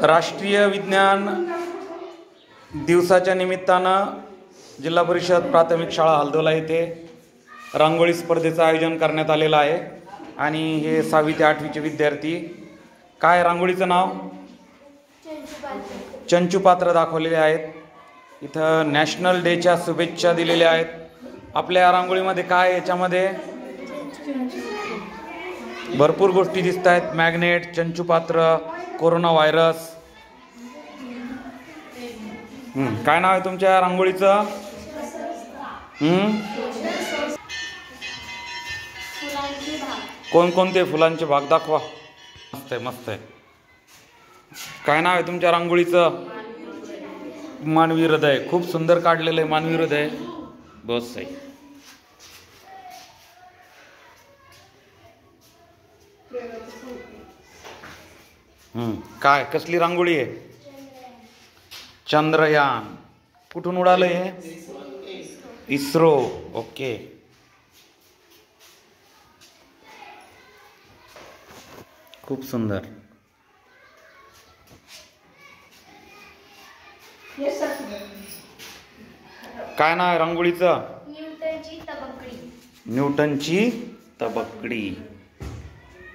राष्ट्रीय विज्ञान दिवसाच्या निमित्तानं जिल्हा परिषद प्राथमिक शाळा हलदोला येथे रांगोळी स्पर्धेचं आयोजन करण्यात आलेलं आहे आणि हे 6वी ते 8वीचे विद्यार्थी काय रांगोळीचं नाव चंचुपात्र दाखवलेले आहेत. इथं नॅशनल डेच्या शुभेच्छा दिलेल्या आहेत. आपल्या रांगोळीमध्ये काय याच्यामध्ये भरपूर गोष्टी दिसत आहेत. मॅग्नेट, चंचुपात्र, कोरोना व्हायरस. काय नाव आहे तुमच्या रांगोळीचं? कोणकोणते फुलांचे भाग दाखवा. मस्त आहे, मस्त आहे. काय नाव आहे तुमच्या रांगोळीचं? मानवी हृदय. खूप सुंदर काढलेलं आहे मानवी हृदय. बस सही. काय कसली रांगोळी आहे? चंद्रयान. कुठून उडालं हे? इस्रो. ओके. खूप सुंदर. काय नाव आहे रांगोळीचं? न्यूटनची तबकडी. न्यूटनची तबकडी.